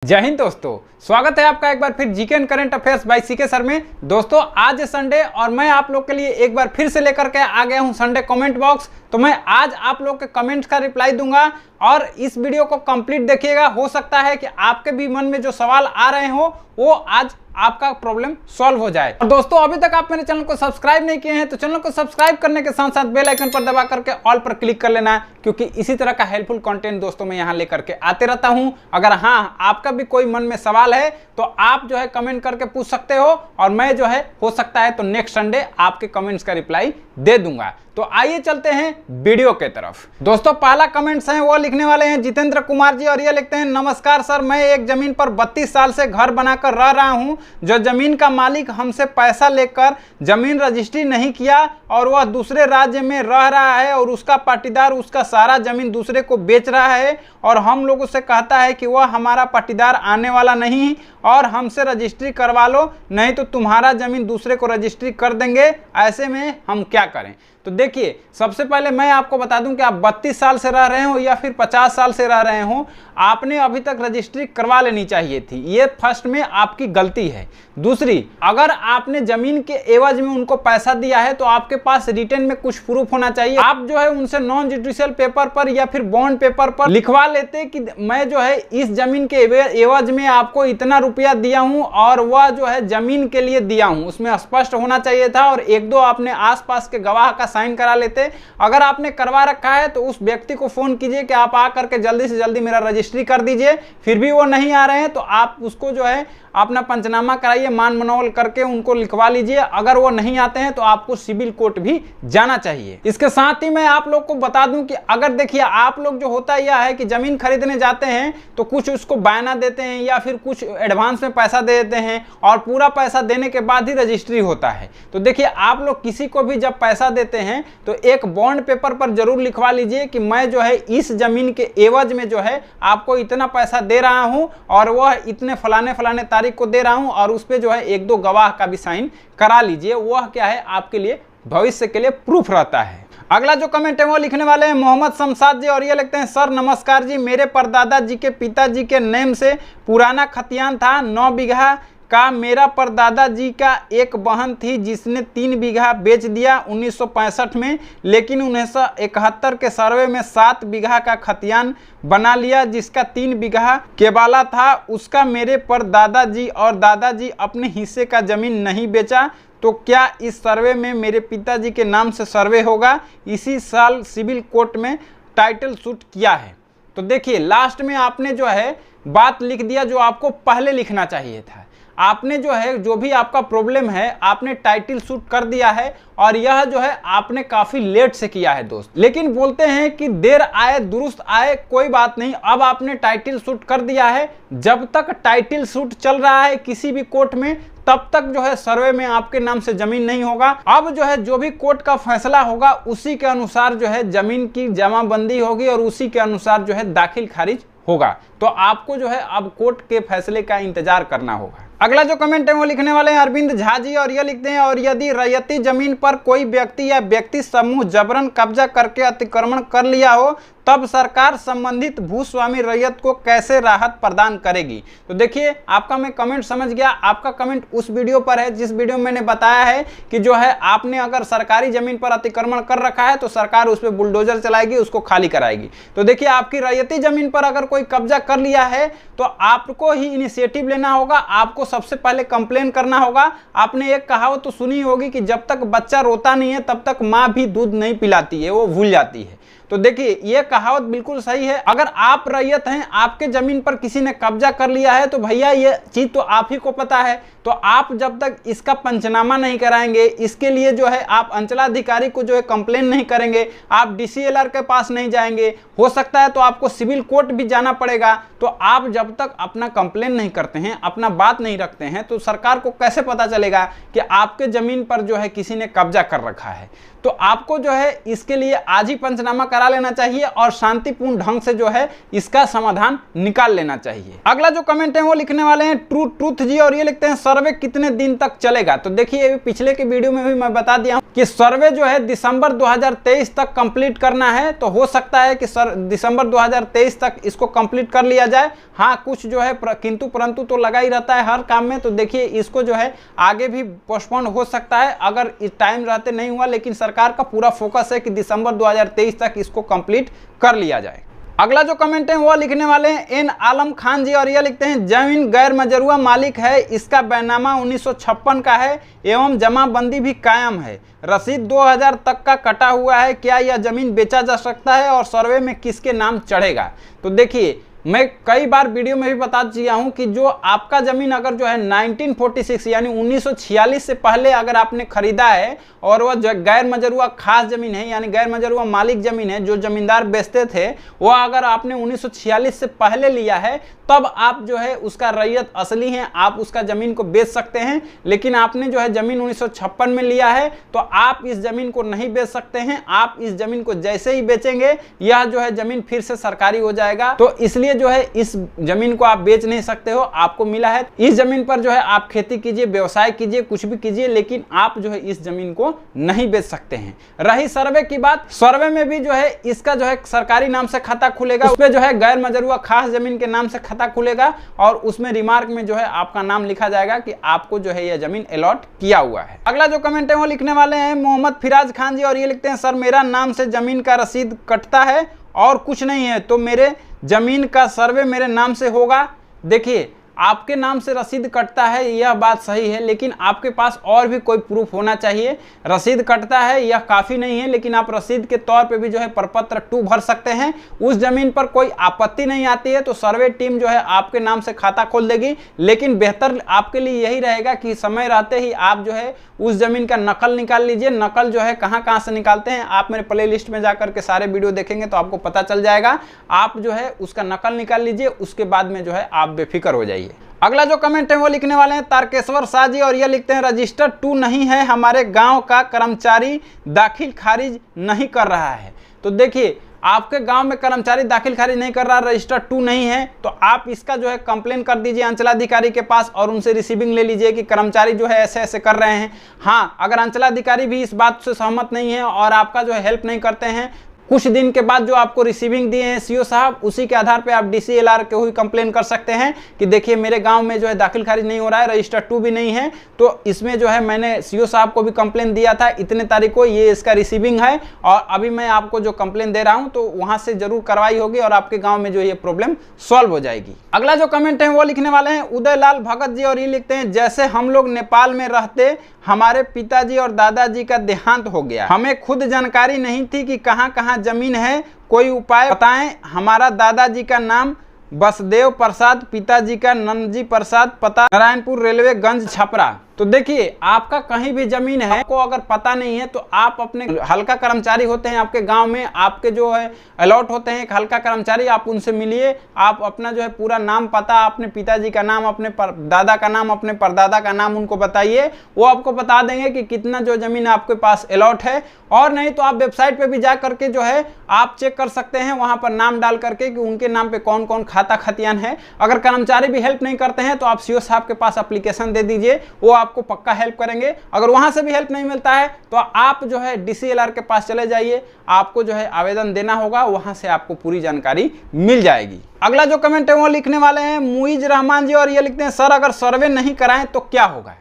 जय हिंद दोस्तों, स्वागत है आपका एक बार फिर GK and current affairs by CK sir में। दोस्तों आज है संडे और मैं आप लोग के लिए एक बार फिर से लेकर के आ गया हूं संडे कमेंट बॉक्स। तो मैं आज आप लोग के कमेंट्स का रिप्लाई दूंगा और इस वीडियो को कंप्लीट देखिएगा। हो सकता है कि आपके भी मन में जो सवाल आ रहे हो वो आज आपका प्रॉब्लम सॉल्व हो जाए। और दोस्तों अभी तक आप मेरे चैनल को सब्सक्राइब नहीं किए हैं तो चैनल को सब्सक्राइब करने के साथ साथ बेल आइकन पर दबा करके ऑल पर क्लिक कर लेना है, क्योंकि इसी तरह का हेल्पफुल कंटेंट दोस्तों मैं यहाँ लेकर के आते रहता हूँ। अगर हाँ आपका भी कोई मन में सवाल है तो आप जो है कमेंट करके पूछ सकते हो और मैं जो है हो सकता है तो नेक्स्ट संडे आपके कमेंट्स का रिप्लाई दे दूंगा। तो आइए चलते हैं वीडियो के तरफ। दोस्तों पहला कमेंट्स है वो लिखने वाले हैं जितेंद्र कुमार जी और ये लिखते हैं, नमस्कार सर, मैं एक जमीन पर 32 साल से घर बनाकर रह रहा हूं। जो जमीन का मालिक हमसे पैसा लेकर जमीन रजिस्ट्री नहीं किया और वह दूसरे राज्य में रह रहा है और उसका पाटीदार उसका सारा जमीन दूसरे को बेच रहा है और हम लोगों से कहता है कि वह हमारा पाटीदार आने वाला नहीं और हमसे रजिस्ट्री करवा लो, नहीं तो तुम्हारा जमीन दूसरे को रजिस्ट्री कर देंगे। ऐसे में हम क्या करें? तो देखिए सबसे पहले मैं आपको बता दूं कि आप 32 साल से रह रहे हो या फिर 50 साल से रह रहे हो, आपने अभी तक रजिस्ट्री करवा लेनी चाहिए थी। ये फर्स्ट में आपकी गलती है। दूसरी, अगर आपने जमीन के एवज में उनको पैसा दिया है तो आपके पास रिटर्न में कुछ प्रूफ होना चाहिए। आप जो है उनसे नॉन जुडिशियल पेपर पर या फिर बॉन्ड पेपर पर लिखवा लेते कि मैं जो है इस जमीन के एवज में आपको इतना रुपया दिया हूं और वह जो है जमीन के लिए दिया हूं, उसमें स्पष्ट होना चाहिए था। और एक दो आपने आसपास के गवाह का साइन करा लेते। अगर आपने करवा रखा है तो उस व्यक्ति को फोन कीजिए कि आप आकर के जल्दी से जल्दी मेरा रजिस्ट्री कर दीजिए। फिर भी वो नहीं आ रहे हैं तो आप उसको जो है अपना पंचनामा कराइए, मान मनोवल करके उनको लिखवा लीजिए। अगर वो नहीं आते हैं तो आपको सिविल कोर्ट भी जाना चाहिए। इसके साथ ही मैं आप लोग को बता दूं कि अगर देखिए आप लोग जो होता यह है कि जमीन खरीदने जाते हैं तो कुछ उसको बयाना देते हैं या फिर कुछ एडवांस में पैसा दे देते हैं और पूरा पैसा देने के बाद ही रजिस्ट्री होता है। तो देखिए आप लोग किसी को भी जब पैसा देते हैं तो एक बॉन्ड पेपर पर जरूर लिखवा लीजिए कि मैं जो है इस जमीन के एवज में जो है आपको इतना पैसा दे रहा हूं और वह इतने फलाने फलाने तारीख को दे रहा हूं, और उस पे जो है एक दो गवाह का भी साइन करा लीजिए। वह क्या है आपके लिए भविष्य के लिए प्रूफ रहता है। अगला जो कमेंट है वो लिखने वाले हैं मोहम्मद शमशाद जी और ये लिखते हैं, सर नमस्कार जी, मेरे परदादा जी के पिताजी के नेम से पुराना खतियान था 9 बीघा का। मेरा परदादा जी का एक बहन थी जिसने 3 बीघा बेच दिया 1965 में, लेकिन 1971 के सर्वे में 7 बीघा का खतियान बना लिया जिसका 3 बीघा केबाला था। उसका मेरे परदादा जी और दादाजी अपने हिस्से का जमीन नहीं बेचा, तो क्या इस सर्वे में मेरे पिताजी के नाम से सर्वे होगा? इसी साल सिविल कोर्ट में टाइटल सूट किया है। तो देखिए लास्ट में आपने जो है बात लिख दिया जो आपको पहले लिखना चाहिए था। आपने जो है जो भी आपका प्रॉब्लम है आपने टाइटल सूट कर दिया है और यह जो है आपने काफी लेट से किया है दोस्त। लेकिन बोलते हैं कि देर आए दुरुस्त आए, कोई बात नहीं, अब आपने टाइटल सूट कर दिया है। जब तक टाइटल सूट चल रहा है किसी भी कोर्ट में तब तक जो है सर्वे में आपके नाम से जमीन नहीं होगा। अब जो है जो भी कोर्ट का फैसला होगा उसी के अनुसार जो है जमीन की जमाबंदी होगी और उसी के अनुसार जो है दाखिल खारिज होगा। तो आपको जो है अब कोर्ट के फैसले का इंतजार करना होगा। अगला जो कमेंट है वो लिखने वाले हैं अरविंद झा जी और ये लिखते हैं, और यदि रैयती जमीन पर कोई व्यक्ति या व्यक्ति समूह जबरन कब्जा करके अतिक्रमण कर लिया हो तब सरकार संबंधित भूस्वामी रैयत को कैसे राहत प्रदान करेगी? तो देखिए आपका मैं कमेंट समझ गया। आपका कमेंट उस वीडियो पर है जिस वीडियो में मैंने बताया है कि जो है आपने अगर सरकारी जमीन पर अतिक्रमण कर रखा है तो सरकार उस पर बुलडोजर चलाएगी, उसको खाली कराएगी। तो देखिए आपकी रैयती जमीन पर अगर कोई कब्जा कर लिया है तो आपको ही इनिशिएटिव लेना होगा। आपको सबसे पहले कंप्लेन करना होगा। आपने एक कहावत तो सुनी होगी कि जब तक बच्चा रोता नहीं है तब तक माँ भी दूध नहीं पिलाती है, वो भूल जाती है। तो देखिए ये कहावत बिल्कुल सही है। अगर आप रैयत हैं, आपके जमीन पर किसी ने कब्जा कर लिया है तो भैया ये चीज तो आप ही को पता है। तो आप जब तक इसका पंचनामा नहीं कराएंगे, इसके लिए जो है आप अंचलाधिकारी को जो है कंप्लेन नहीं करेंगे, आप डीसीएलआर के पास नहीं जाएंगे, हो सकता है तो आपको सिविल कोर्ट भी जाना पड़ेगा। तो आप जब तक अपना कंप्लेन नहीं करते हैं, अपना बात नहीं रखते हैं, तो सरकार को कैसे पता चलेगा कि आपके जमीन पर जो है किसी ने कब्जा कर रखा है? तो आपको जो है इसके लिए आज ही पंचनामा करा लेना चाहिए और शांतिपूर्ण ढंग से जो है इसका समाधान निकाल लेना चाहिए। अगला जो कमेंट है वो लिखने वाले हैं ट्रूथ जी, और ये लिखते हैं सर्वे कितने दिन तक चलेगा। तो देखिए पिछले के वीडियो में भी मैं बता दिया हूं कि सर्वे जो है दिसंबर 2023 तक कंप्लीट करना है। तो हो सकता है कि दिसंबर 2023 तक इसको कंप्लीट कर लिया जाए। हाँ, कुछ जो है किंतु परंतु तो लगा ही रहता है हर काम में। तो देखिए इसको जो है आगे भी पोस्टपोन हो सकता है अगर इस टाइम रहते नहीं हुआ, लेकिन सरकार का पूरा फोकस है कि दिसंबर 2023 तक इसको कंप्लीट कर लिया जाए। अगला जो कमेंट है वो लिखने वाले हैं एन आलम खान जी, और ये लिखते हैं जमीन गैर मजरूआ मालिक है, इसका बैनामा 1956 का है एवं जमाबंदी भी कायम है, रसीद 2000 तक का कटा हुआ है, क्या यह जमीन बेचा जा सकता है और सर्वे में किसके नाम चढ़ेगा। तो देखिए मैं कई बार वीडियो में भी बता दिया हूं कि जो आपका जमीन अगर जो है 1946 यानी 1946 से पहले अगर आपने खरीदा है और वह गैर मजरूआ खास जमीन है यानी गैर मजरूआ मालिक जमीन है, जो जमींदार बेचते थे वो अगर आपने 1946 से पहले लिया है तब आप जो है उसका रैयत असली है, आप उसका जमीन को बेच सकते हैं। लेकिन आपने जो है जमीन 1956 में लिया है तो आप इस जमीन को नहीं बेच सकते हैं। आप इस जमीन को जैसे ही बेचेंगे यह जो है जमीन फिर से सरकारी हो जाएगा। तो इसलिए जो है इस जमीन को आप बेच नहीं सकते हो, आपको मिला है इस जमीन पर जो है आप खेती कीजिए, व्यवसाय कीजिए, कुछ भी कीजिए, लेकिन आप जो है इस जमीन को नहीं बेच सकते हैं। रही सर्वे की बात, सर्वे में भी जो है इसका जो है सरकारी नाम से खाता खुलेगा, उसमें जो है गैर मजरूआ खास जमीन के नाम से खाता खुलेगा और उसमें रिमार्क में जो है आपका नाम लिखा जाएगा कि आपको जो है यह जमीन अलॉट किया हुआ है। अगला जो कमेंट है वो लिखने वाले हैं मोहम्मद फिराज खान जी, और ये लिखते हैं सर मेरा नाम से जमीन का रसीद कटता है और कुछ नहीं है, तो मेरे जमीन का सर्वे मेरे नाम से होगा। देखिए आपके नाम से रसीद कटता है यह बात सही है, लेकिन आपके पास और भी कोई प्रूफ होना चाहिए। रसीद कटता है यह काफ़ी नहीं है, लेकिन आप रसीद के तौर पे भी जो है प्रपत्र 2 भर सकते हैं। उस जमीन पर कोई आपत्ति नहीं आती है तो सर्वे टीम जो है आपके नाम से खाता खोल देगी। लेकिन बेहतर आपके लिए यही रहेगा कि समय रहते ही आप जो है उस जमीन का नकल निकाल लीजिए। नकल जो है कहाँ से निकालते हैं आप मेरे प्ले लिस्ट में जाकर के सारे वीडियो देखेंगे तो आपको पता चल जाएगा। आप जो है उसका नकल निकाल लीजिए, उसके बाद में जो है आप बेफिक्र हो जाइए। अगला जो कमेंट है वो लिखने वाले हैं तारकेश्वर शाह जी, और ये लिखते हैं रजिस्टर 2 नहीं है, हमारे गांव का कर्मचारी दाखिल खारिज नहीं कर रहा है। तो देखिए आपके गांव में कर्मचारी दाखिल खारिज नहीं कर रहा, रजिस्टर 2 नहीं है, तो आप इसका जो है कंप्लेन कर दीजिए अंचलाधिकारी के पास और उनसे रिसीविंग ले लीजिए कि कर्मचारी जो है ऐसे ऐसे कर रहे हैं। हाँ, अगर अंचलाधिकारी भी इस बात से सहमत नहीं है और आपका जो है हेल्प नहीं करते हैं, कुछ दिन के बाद जो आपको रिसीविंग दिए हैं सीओ साहब, उसी के आधार पे आप डीसीएलआर के हुई कंप्लेन कर सकते हैं कि देखिए मेरे गांव में जो है दाखिल खारिज नहीं हो रहा है, रजिस्टर 2 भी नहीं है, तो इसमें जो है मैंने सीओ साहब को भी कंप्लेन दिया था इतने तारीख को, ये इसका रिसीविंग है और अभी मैं आपको जो कंप्लेन दे रहा हूं तो वहां से जरूर कार्रवाई होगी और आपके गाँव में जो ये प्रॉब्लम सॉल्व हो जाएगी। अगला जो कमेंट है वो लिखने वाले हैं उदयलाल भगत जी, और ये लिखते हैं जैसे हम लोग नेपाल में रहते, हमारे पिताजी और दादाजी का देहांत हो गया, हमें खुद जानकारी नहीं थी कि कहाँ कहाँ जमीन है, कोई उपाय बताएं। हमारा दादाजी का नाम बसदेव प्रसाद, पिताजी का नंदजी प्रसाद, पता नारायणपुर रेलवे गंज छपरा। तो देखिए आपका कहीं भी जमीन है, आपको अगर पता नहीं है तो आप अपने हल्का कर्मचारी होते हैं आपके गांव में, आपके जो है अलॉट होते हैं एक हल्का कर्मचारी, आप उनसे मिलिए, आप अपना जो है पूरा नाम पता, अपने पिताजी का नाम, अपने दादा का नाम, अपने परदादा का नाम उनको बताइए, वो आपको बता देंगे कि कितना जो जमीन आपके पास अलॉट है। और नहीं तो आप वेबसाइट पे भी जा करके जो है आप चेक कर सकते हैं, वहां पर नाम डाल करके कि उनके नाम पे कौन कौन खाता खतियान है। अगर कर्मचारी भी हेल्प नहीं करते हैं तो आप सीओ साहब के पास एप्लीकेशन दे दीजिए, वो आपको पक्का हेल्प करेंगे। अगर वहां से भी हेल्प नहीं मिलता है तो आप जो है डीसीएलआर के पास चले जाइए, आपको जो है आवेदन देना होगा, वहां से आपको पूरी जानकारी मिल जाएगी। अगला जो कमेंट है वो लिखने वाले हैं मुइज रहमान जी, और ये लिखते हैं सर अगर सर्वे नहीं कराएं तो क्या होगा।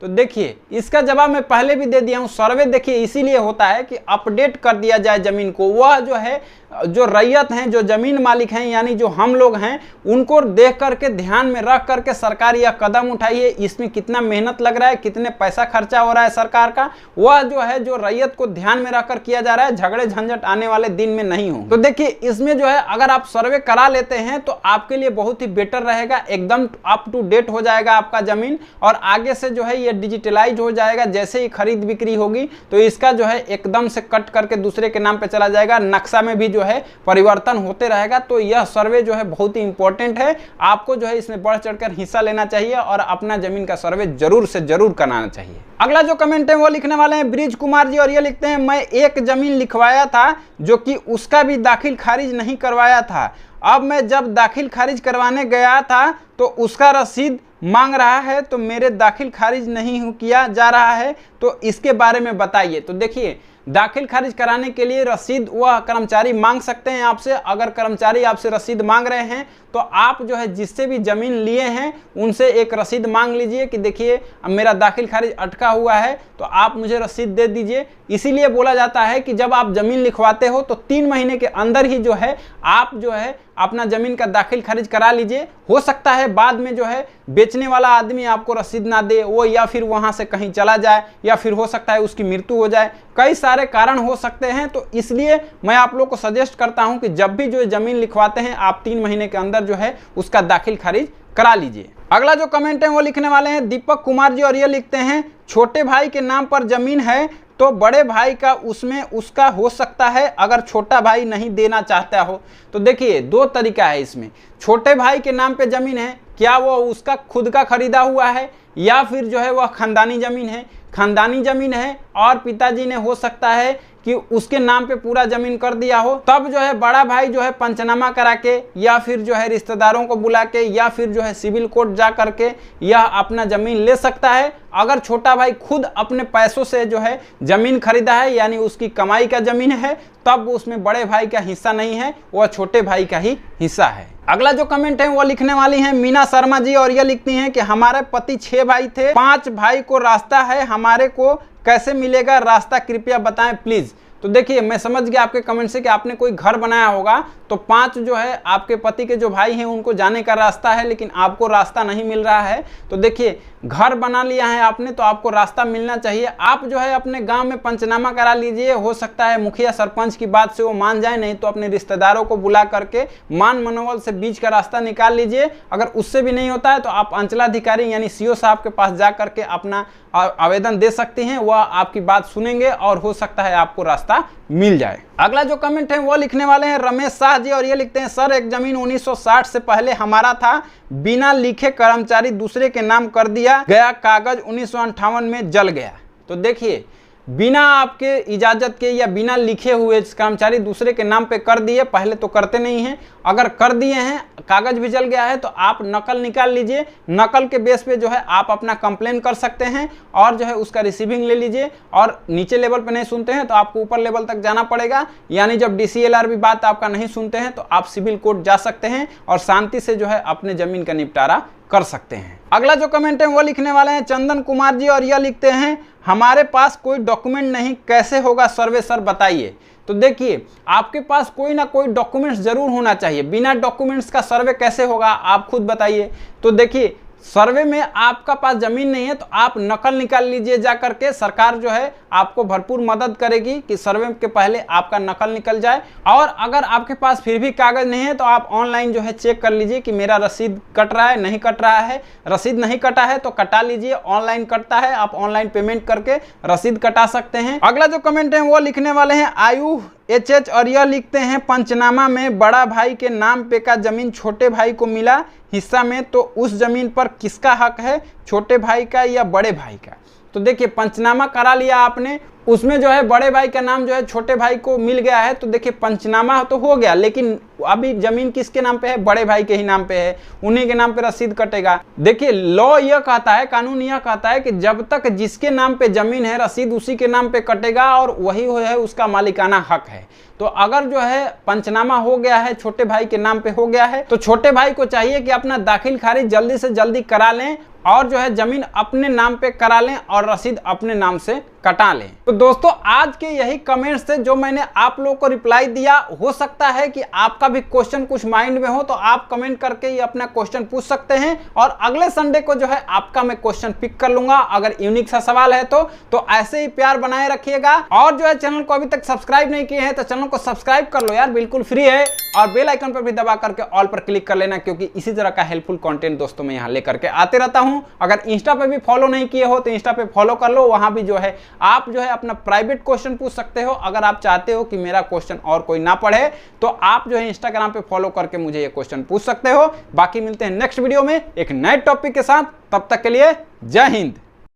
तो देखिए इसका जवाब मैं पहले भी दे दिया हूं। सर्वे देखिए इसीलिए होता है कि अपडेट कर दिया जाए जमीन को, वह जो है जो रैयत हैं, जो जमीन मालिक हैं यानी जो हम लोग हैं, उनको देख करके ध्यान में रख करके सरकार यह कदम उठाइए। इसमें कितना मेहनत लग रहा है, कितने पैसा खर्चा हो रहा है सरकार का, वह जो है जो रैयत को ध्यान में रखकर किया जा रहा है, झगड़े झंझट आने वाले दिन में नहीं हो। तो देखिए इसमें जो है अगर आप सर्वे करा लेते हैं तो आपके लिए बहुत ही बेटर रहेगा, एकदम अप टू डेट हो जाएगा आपका जमीन और आगे से जो है ये डिजिटलाइज हो जाएगा। जैसे ही खरीद बिक्री होगी तो इसका जो है एकदम से कट करके दूसरे के नाम पे चला जाएगा, नक्शा में भी जो है परिवर्तन होते रहेगा। तो यह सर्वे जो है बहुत ही इंपॉर्टेंट है, आपको जो है इसमें बढ़ चढ़कर हिस्सा लेना चाहिए और अपना जमीन का सर्वे जरूर से जरूर कराना चाहिए। अगला जो कमेंट है वो लिखने वाले हैं ब्रिज कुमार जी और ये लिखते हैं, मैं एक जमीन लिखवाया था जो कि उसका भी दाखिल खारिज नहीं करवाया था। अब मैं जब दाखिल खारिज करवाने गया था तो उसका रसीद मांग रहा है, तो मेरे दाखिल खारिज नहीं किया जा रहा है, तो इसके बारे में बताइए। तो देखिए, दाखिल खारिज कराने के लिए रसीद वह कर्मचारी मांग सकते हैं आपसे। अगर कर्मचारी आपसे रसीद मांग रहे हैं तो आप जो है जिससे भी जमीन लिए हैं उनसे एक रसीद मांग लीजिए कि देखिए अब मेरा दाखिल खारिज अटका हुआ है तो आप मुझे रसीद दे दीजिए। इसीलिए बोला जाता है कि जब आप जमीन लिखवाते हो तो 3 महीने के अंदर ही जो है आप जो है अपना जमीन का दाखिल खारिज करा लीजिए। हो सकता है बाद में जो है बेचने वाला आदमी आपको रसीद ना दे, वो या फिर वहां से कहीं चला जाए या फिर हो सकता है उसकी मृत्यु हो जाए, कई सारे कारण हो सकते हैं। तो इसलिए मैं आप लोग को सजेस्ट करता हूं कि जब भी जो जमीन लिखवाते हैं आप 3 महीने के अंदर जो है उसका दाखिल खारिज करा लीजिए। अगला जो कमेंट है वो लिखने वाले हैं दीपक कुमार जी और ये लिखते हैं, छोटे भाई के नाम पर जमीन है तो बड़े भाई का उसमें उसका हो सकता है अगर छोटा भाई नहीं देना चाहता हो। तो देखिए 2 तरीका है इसमें। छोटे भाई के नाम पे जमीन है, क्या वो उसका खुद का खरीदा हुआ है या फिर जो है वह खानदानी जमीन है। खानदानी जमीन है और पिताजी ने हो सकता है कि उसके नाम पे पूरा जमीन कर दिया हो, तब जो है बड़ा भाई जो है पंचनामा करा के या फिर जो है रिश्तेदारों को बुला के या फिर जो है सिविल कोर्ट जा करके यह अपना जमीन ले सकता है। अगर छोटा भाई खुद अपने पैसों से जो है जमीन खरीदा है यानी उसकी कमाई का जमीन है, तब उसमें बड़े भाई का हिस्सा नहीं है, वह छोटे भाई का ही हिस्सा है। अगला जो कमेंट है वो लिखने वाली हैं मीना शर्मा जी और ये लिखती हैं कि हमारे पति 6 भाई थे, 5 भाई को रास्ता है, हमारे को कैसे मिलेगा रास्ता, कृपया बताएं प्लीज। तो देखिए मैं समझ गया आपके कमेंट से कि आपने कोई घर बनाया होगा, तो 5 जो है आपके पति के जो भाई हैं उनको जाने का रास्ता है, लेकिन आपको रास्ता नहीं मिल रहा है। तो देखिए घर बना लिया है आपने तो आपको रास्ता मिलना चाहिए। आप जो है अपने गांव में पंचनामा करा लीजिए, हो सकता है मुखिया सरपंच की बात से वो मान जाए, नहीं तो अपने रिश्तेदारों को बुला करके मान मनोबल से बीच का रास्ता निकाल लीजिए। अगर उससे भी नहीं होता है तो आप अंचलाधिकारी यानी सीओ साहब के पास जा करके अपना आवेदन दे सकते हैं, वह आपकी बात सुनेंगे और हो सकता है आपको रास्ता मिल जाए। अगला जो कमेंट है वो लिखने वाले हैं रमेश शाह जी और ये लिखते हैं, सर एक जमीन 1960 से पहले हमारा था, बिना लिखे कर्मचारी दूसरे के नाम कर दिया गया, कागज 1958 में जल गया। तो देखिए बिना आपके इजाजत के या बिना लिखे हुए कर्मचारी दूसरे के नाम पे कर दिए, पहले तो करते नहीं हैं, अगर कर दिए हैं कागज भी जल गया है तो आप नकल निकाल लीजिए। नकल के बेस पे जो है आप अपना कंप्लेन कर सकते हैं और जो है उसका रिसीविंग ले लीजिए। और नीचे लेवल पे नहीं सुनते हैं तो आपको ऊपर लेवल तक जाना पड़ेगा, यानी जब DCLR भी बात आपका नहीं सुनते हैं तो आप सिविल कोर्ट जा सकते हैं और शांति से जो है अपने जमीन का निपटारा कर सकते हैं। अगला जो कमेंट है वो लिखने वाले हैं चंदन कुमार जी और यह लिखते हैं, हमारे पास कोई डॉक्यूमेंट नहीं, कैसे होगा सर्वे सर बताइए। तो देखिए आपके पास कोई ना कोई डॉक्यूमेंट्स जरूर होना चाहिए, बिना डॉक्यूमेंट्स का सर्वे कैसे होगा आप खुद बताइए। तो देखिए सर्वे में आपका पास जमीन नहीं है तो आप नकल निकाल लीजिए जा करके, सरकार जो है आपको भरपूर मदद करेगी कि सर्वे के पहले आपका नकल निकल जाए। और अगर आपके पास फिर भी कागज नहीं है तो आप ऑनलाइन जो है चेक कर लीजिए कि मेरा रसीद कट रहा है नहीं कट रहा है। रसीद नहीं कटा है तो कटा लीजिए, ऑनलाइन कटता है आप ऑनलाइन पेमेंट करके रसीद कटा सकते हैं। अगला जो कमेंट है वो लिखने वाले हैं आयु HH और यह लिखते हैं, पंचनामा में बड़ा भाई के नाम पे का जमीन छोटे भाई को मिला हिस्सा में, तो उस जमीन पर किसका हक है, छोटे भाई का या बड़े भाई का। तो देखिए पंचनामा करा लिया आपने, उसमें जो है बड़े भाई का नाम जो है छोटे भाई को मिल गया है, तो देखिए पंचनामा तो हो गया, लेकिन अभी जमीन किसके नाम पे है, बड़े भाई के ही नाम पे है, उन्हीं के नाम पे रसीद कटेगा। देखिए लॉ यह कहता है, कानून यह कहता है कि जब तक जिसके नाम पे जमीन है रसीद उसी के नाम पे कटेगा और वही है उसका मालिकाना हक है। तो अगर जो है पंचनामा हो गया है, छोटे भाई के नाम पे हो गया है, तो छोटे भाई को चाहिए कि अपना दाखिल खारिज जल्दी से जल्दी करा लें और जो है जमीन अपने नाम पे करा लें और रसीद अपने नाम से कटा लें। तो दोस्तों आज के यही कमेंट्स थे जो मैंने आप लोगों को रिप्लाई दिया। हो सकता है कि आपका भी क्वेश्चन कुछ माइंड में हो तो आप कमेंट करके ही अपना क्वेश्चन पूछ सकते हैं और अगले संडे को जो है आपका मैं क्वेश्चन पिक कर लूंगा। अगर यूनिक सा सवाल है तो ऐसे ही प्यार बनाए रखिएगा और जो है चैनल को अभी तक सब्सक्राइब नहीं किए हैं तो चैनल को सब्सक्राइब कर लो यार, बिल्कुल फ्री है, और बेल आइकन पर भी दबा करके ऑल पर क्लिक कर लेना, क्योंकि इसी तरह का हेल्पफुल कंटेंट दोस्तों मैं यहाँ लेकर के आते रहता हूँ। अगर इंस्टा पे भी फॉलो नहीं किए हो तो इंस्टा पे फॉलो कर लो, वहां भी जो है आप जो है अपना प्राइवेट क्वेश्चन पूछ सकते हो। अगर आप चाहते हो कि मेरा क्वेश्चन और कोई ना पढ़े तो आप जो है इंस्टाग्राम पे फॉलो करके मुझे ये क्वेश्चन पूछ सकते हो। बाकी मिलते हैं नेक्स्ट वीडियो में एक नए टॉपिक के साथ, तब तक के लिए जय हिंद।